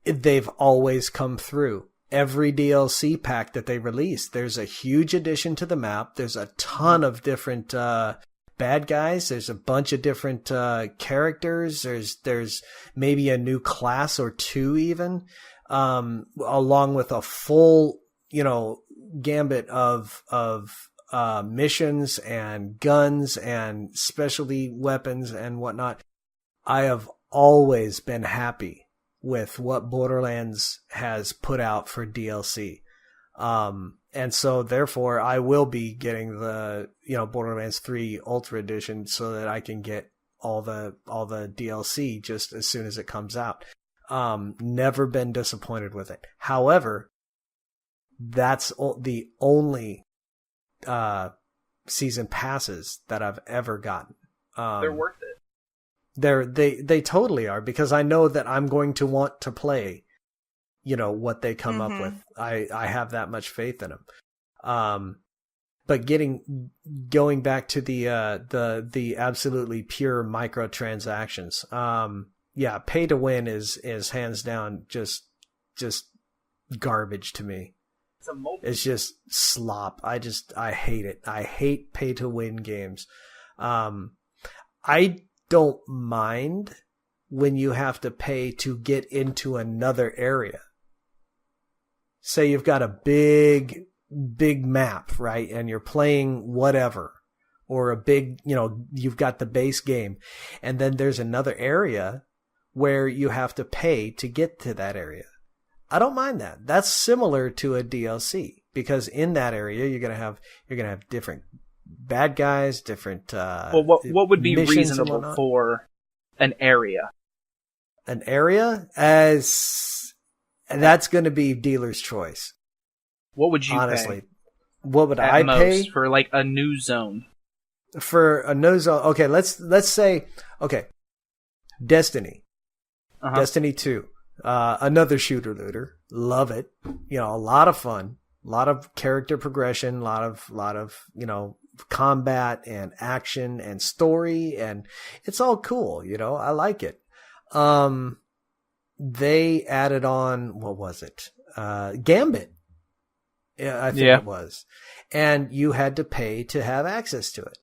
D: they've always come through. Every DLC pack that they release, there's a huge addition to the map. There's a ton of different bad guys. There's a bunch of different characters. There's maybe a new class or two even, along with a full, gambit of missions and guns and specialty weapons and whatnot. I have always been happy with what Borderlands has put out for DLC. And so therefore I will be getting the, Borderlands 3 Ultra Edition so that I can get all the DLC just as soon as it comes out. Never been disappointed with it. However, that's the only season passes that I've ever gotten.
C: They're worth it.
D: They totally are, because I know that I'm going to want to play, what they come up with. I have that much faith in them. But going back to the absolutely pure microtransactions. Pay to win is hands down just garbage to me. It's just slop. I hate it. I hate pay to win games. I don't mind when you have to pay to get into another area. Say you've got a big map, right? And you're playing whatever, or a big, you've got the base game, and then there's another area where you have to pay to get to that area. I don't mind that. That's similar to a DLC, because in that area you're gonna have different bad guys, different.
C: What would be reasonable for an area?
D: An area, as that's going to be dealer's choice.
C: What would you
D: honestly?
C: Pay
D: what would
C: at
D: I
C: most
D: pay
C: for like a new zone?
D: For a new zone, okay. Let's say Destiny, Destiny 2. Another shooter looter. Love it. A lot of fun, a lot of character progression, a lot of, combat and action and story, and it's all cool. I like it. They added on, what was it? Gambit. Yeah, I think it was. And you had to pay to have access to it.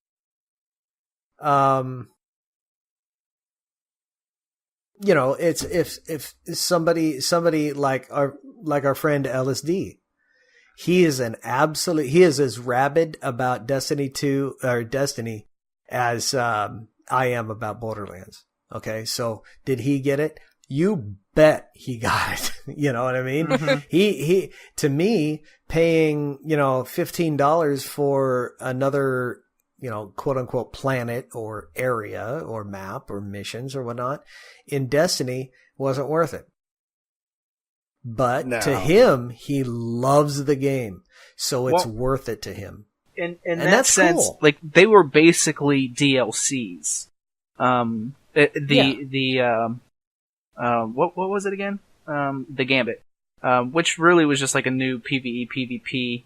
D: It's if somebody like our friend LSD, he is as rabid about Destiny 2 or Destiny as I am about Borderlands. Okay, so did he get it? You bet he got it. You know what I mean? Mm-hmm. He to me, paying $15 for another quote unquote planet or area or map or missions or whatnot in Destiny wasn't worth it. But to him, he loves the game, so it's worth it to him.
C: In that sense, cool. Like they were basically DLCs. What was it again? The Gambit, which really was just like a new PvE PvP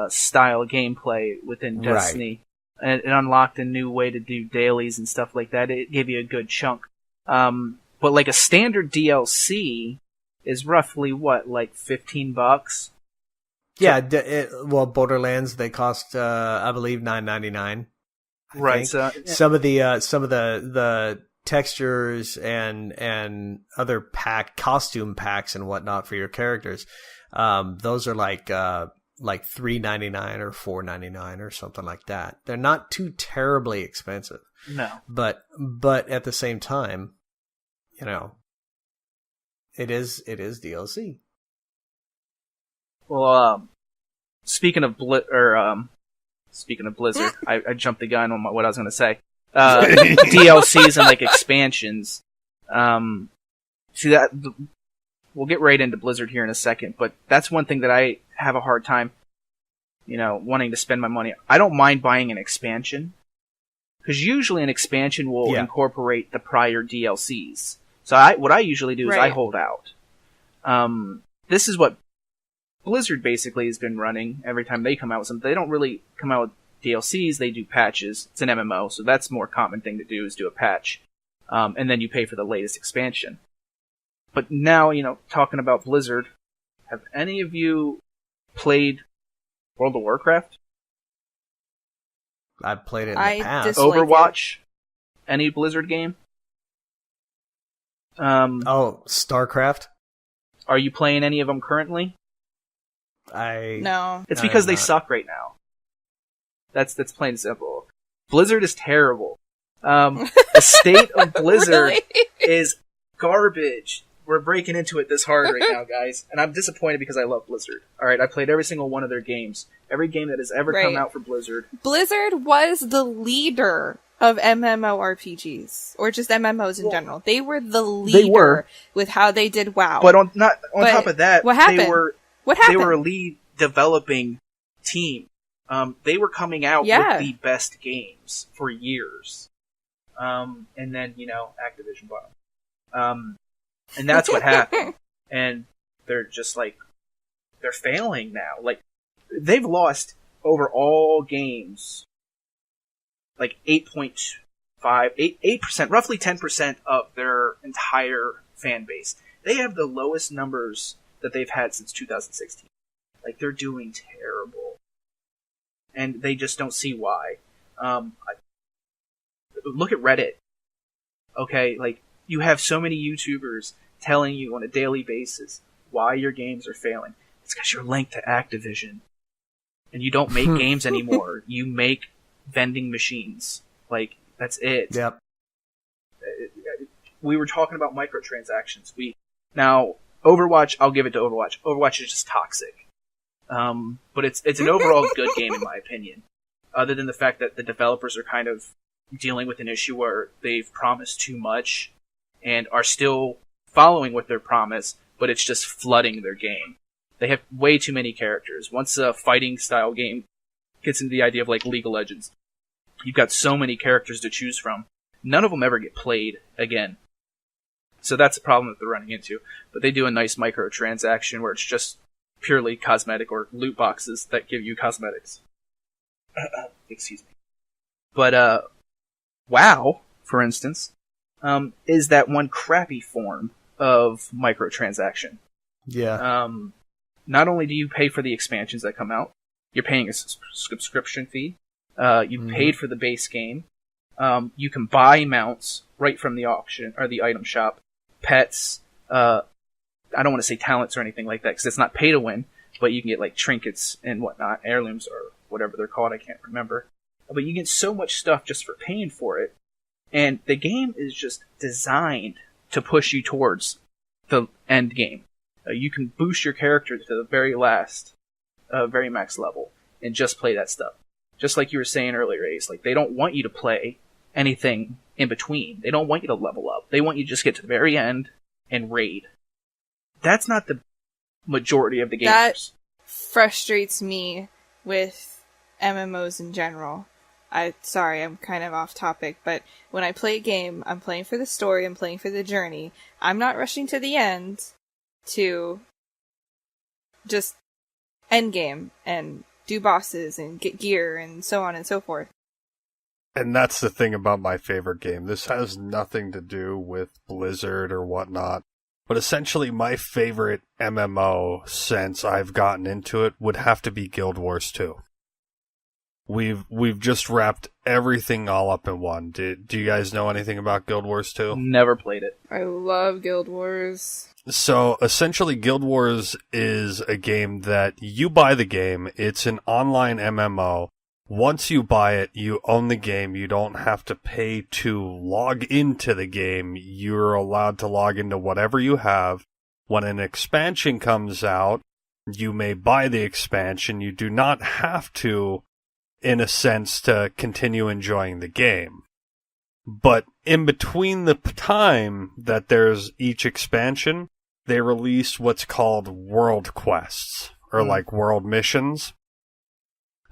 C: style gameplay within Destiny. Right. And it unlocked a new way to do dailies and stuff like that. It gave you a good chunk. But like a standard DLC is roughly what, like $15?
D: Yeah, Borderlands, they cost I believe $9.99.
C: Right. So
D: some of the textures and other costume packs and whatnot for your characters, those are like like $3.99 or $4.99 or something like that. They're not too terribly expensive.
C: No.
D: But at the same time, you know, it is DLC.
C: Well, speaking of Blizzard, I jumped the gun on what I was going to say. DLCs and like expansions. See that we'll get right into Blizzard here in a second, but that's one thing that I have a hard time, wanting to spend my money. I don't mind buying an expansion, because usually an expansion will incorporate the prior DLCs. So what I usually do is I hold out. This is what Blizzard basically has been running every time they come out with something. They don't really come out with DLCs, they do patches. It's an MMO, so that's a more common thing to do, is do a patch. And then you pay for the latest expansion. But now, talking about Blizzard, have any of you played World of Warcraft?
D: I've played it in the past.
C: Overwatch? Any Blizzard game?
D: StarCraft?
C: Are you playing any of them currently?
B: No.
C: It's because they suck right now. That's plain and simple. Blizzard is terrible. The state of Blizzard is garbage. We're breaking into it this hard right now, guys. And I'm disappointed because I love Blizzard. Alright, I played every single one of their games. Every game that has ever come out for Blizzard.
B: Blizzard was the leader of MMORPGs. Or just MMOs in general. They were the leader with how they did WoW.
C: But on top of that,
B: what happened?
C: What happened? They were a lead developing team. They were coming out with the best games for years. And then, Activision bought them. And that's what happened. And they're just they're failing now. They've lost over all games, 8%, roughly 10% of their entire fan base. They have the lowest numbers that they've had since 2016. They're doing terrible. And they just don't see why. Look at Reddit. Okay, you have so many YouTubers telling you on a daily basis why your games are failing. It's because you're linked to Activision. And you don't make games anymore. You make vending machines. That's it. Yep. We were talking about microtransactions. Now, Overwatch, I'll give it to Overwatch. Overwatch is just toxic. But it's an overall good game in my opinion. Other than the fact that the developers are kind of dealing with an issue where they've promised too much and are still following with their promise, but it's just flooding their game. They have way too many characters. Once a fighting style game gets into the idea of League of Legends, you've got so many characters to choose from. None of them ever get played again. So that's a problem that they're running into. But they do a nice microtransaction where it's just purely cosmetic or loot boxes that give you cosmetics. Excuse me. But, WoW, for instance, is that one crappy form of microtransaction.
D: Yeah.
C: Not only do you pay for the expansions that come out, you're paying a subscription fee. You paid for the base game. You can buy mounts right from the auction or the item shop. Pets. I don't want to say talents or anything like that because it's not pay to win, but you can get trinkets and whatnot, heirlooms or whatever they're called. I can't remember. But you get so much stuff just for paying for it. And the game is just designed to push you towards the end game. You can boost your character to the very last, very max level and just play that stuff. Just like you were saying earlier, Ace, they don't want you to play anything in between. They don't want you to level up. They want you to just get to the very end and raid. That's not the majority of the gamers.
B: That frustrates me with MMOs in general. Sorry, I'm kind of off topic, but when I play a game, I'm playing for the story, I'm playing for the journey. I'm not rushing to the end to just end game and do bosses and get gear and so on and so forth.
A: And that's the thing about my favorite game. This has nothing to do with Blizzard or whatnot. But essentially my favorite MMO since I've gotten into it would have to be Guild Wars 2. we've just wrapped everything all up in one. Do you guys know anything about Guild Wars 2?
C: Never played it.
B: I love Guild Wars.
A: So essentially Guild Wars is a game that you buy the game. It's an online MMO. Once you buy it, you own the game. You don't have to pay to log into the game. You're allowed to log into whatever you have. When an expansion comes out, you may buy the expansion. You do not have to, in a sense, to continue enjoying the game. But in between the time that there's each expansion, they release what's called world quests, or like world missions.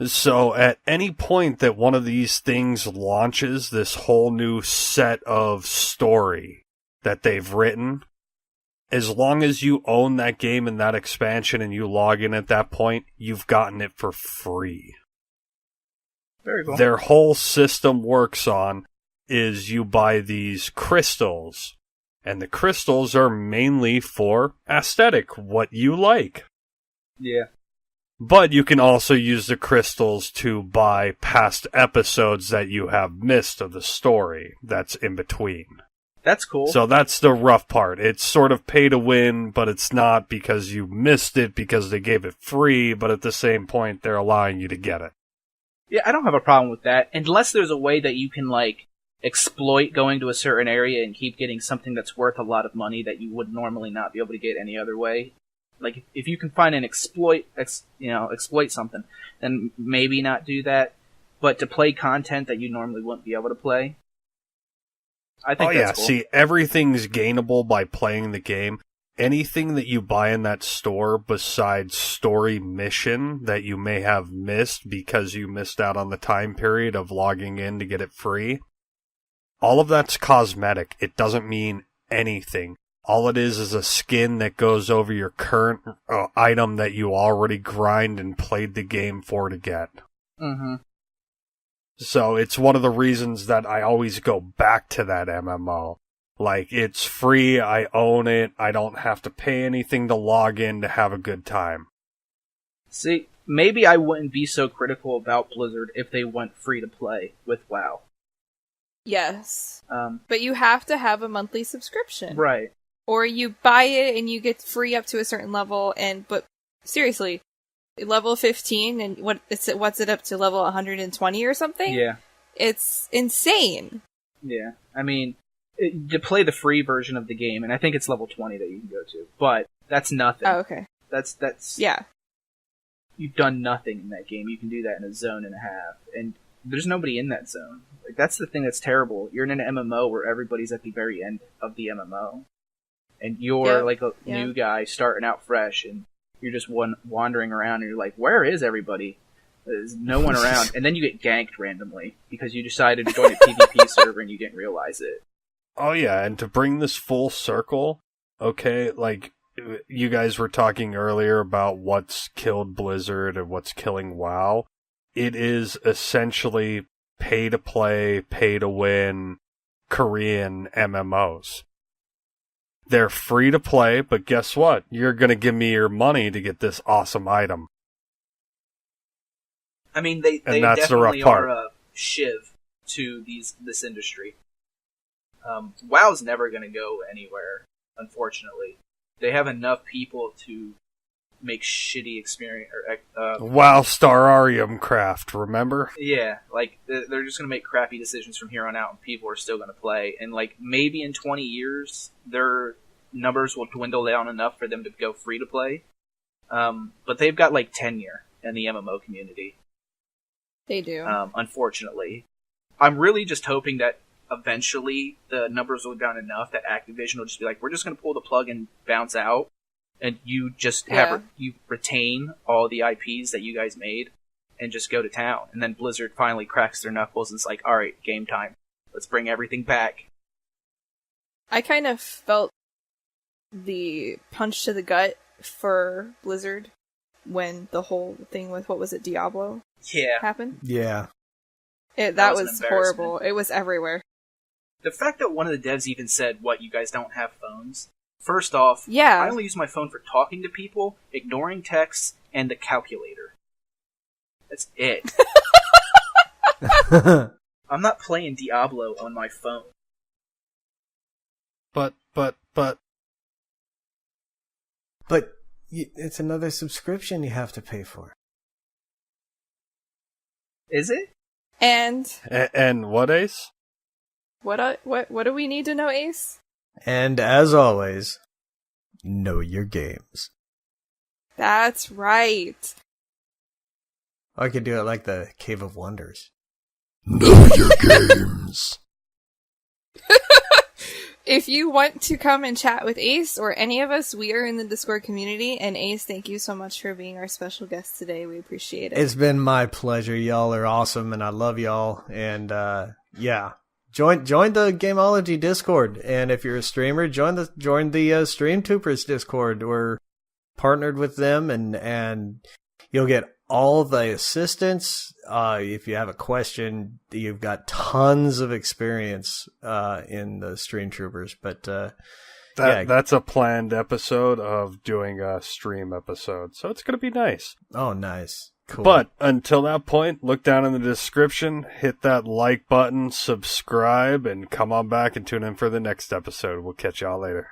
A: So at any point that one of these things launches this whole new set of story that they've written, as long as you own that game and that expansion and you log in at that point, you've gotten it for free.
C: Very cool.
A: Their whole system works on is you buy these crystals, and the crystals are mainly for aesthetic, what you like.
C: Yeah.
A: But you can also use the crystals to buy past episodes that you have missed of the story that's in between.
C: That's cool.
A: So that's the rough part. It's sort of pay to win, but it's not because you missed it because they gave it free, but at the same point, they're allowing you to get it.
C: Yeah, I don't have a problem with that, unless there's a way that you can, like, exploit going to a certain area and keep getting something that's worth a lot of money that you would normally not be able to get any other way. Like, if you can find an exploit something, then maybe not do that. But to play content that you normally wouldn't be able to play, I think that's cool.
A: See, everything's gainable by playing the game. Anything that you buy in that store besides story mission that you may have missed because you missed out on the time period of logging in to get it free, all of that's cosmetic. It doesn't mean anything. All it is a skin that goes over your current item that you already grind and played the game for to get.
C: Mm-hmm.
A: So it's one of the reasons that I always go back to that MMO. Like, it's free, I own it, I don't have to pay anything to log in to have a good time.
C: See, maybe I wouldn't be so critical about Blizzard if they went free to play with WoW.
B: Yes. But you have to have a monthly subscription.
C: Right.
B: Or you buy it and you get free up to a certain level, but seriously, level 15 and what's it up to, level 120 or something?
C: Yeah. It's
B: insane.
C: Yeah. I mean, to play the free version of the game, and I think it's level 20 that you can go to, but that's nothing.
B: Oh, okay.
C: That's
B: yeah.
C: You've done nothing in that game. You can do that in a zone and a half, and there's nobody in that zone. Like, that's the thing that's terrible. You're in an MMO where everybody's at the very end of the MMO, and you're like a new guy starting out fresh, and you're just wandering around, and you're like, where is everybody? There's no one around, and then you get ganked randomly because you decided to join a PvP server and you didn't realize it.
A: Oh yeah, and to bring this full circle, okay, like, you guys were talking earlier about what's killed Blizzard and what's killing WoW. It is essentially pay-to-play, pay-to-win Korean MMOs. They're free to play, but guess what? You're going to give me your money to get this awesome item.
C: I mean, they definitely are a shiv to this industry. WoW's never going to go anywhere, unfortunately. They have enough people to make shitty experience.
A: WoW Stararium Craft, remember?
C: Yeah, like, they're just going to make crappy decisions from here on out, and people are still going to play. And, like, maybe in 20 years, their numbers will dwindle down enough for them to go free to play. But they've got, like, tenure in the MMO community.
B: They do.
C: Unfortunately. I'm really just hoping that eventually the numbers will go down enough that Activision will just be like, we're just going to pull the plug and bounce out, and you just you retain all the IPs that you guys made and just go to town. And then Blizzard finally cracks their knuckles and it's like, alright, game time. Let's bring everything back.
B: I kind of felt the punch to the gut for Blizzard when the whole thing with, what was it, Diablo?
C: Yeah.
B: Happened?
D: Yeah.
B: That was horrible. It was everywhere.
C: The fact that one of the devs even said, what, you guys don't have phones? First off,
B: yeah.
C: I only use my phone for talking to people, ignoring texts, and the calculator. That's it. I'm not playing Diablo on my phone.
A: But
D: it's another subscription you have to pay for.
C: Is it?
B: And
A: what, Ace?
B: what do we need to know, Ace?
D: And as always, know your games.
B: That's right.
D: I could do it like the Cave of Wonders.
A: Know your games.
B: If you want to come and chat with Ace or any of us, we are in the Discord community. And Ace, thank you so much for being our special guest today. We appreciate it.
D: It's been my pleasure. Y'all are awesome, and I love y'all. And yeah, join the Gameology Discord. And if you're a streamer, join the Streamtubers Discord. We're partnered with them, and you'll get all the assistance. If you have a question, you've got tons of experience in the Stream Troopers. But
A: that's a planned episode of doing a stream episode, so it's going to be nice.
D: Oh, nice. Cool.
A: But until that point, look down in the description, hit that like button, subscribe, and come on back and tune in for the next episode. We'll catch y'all later.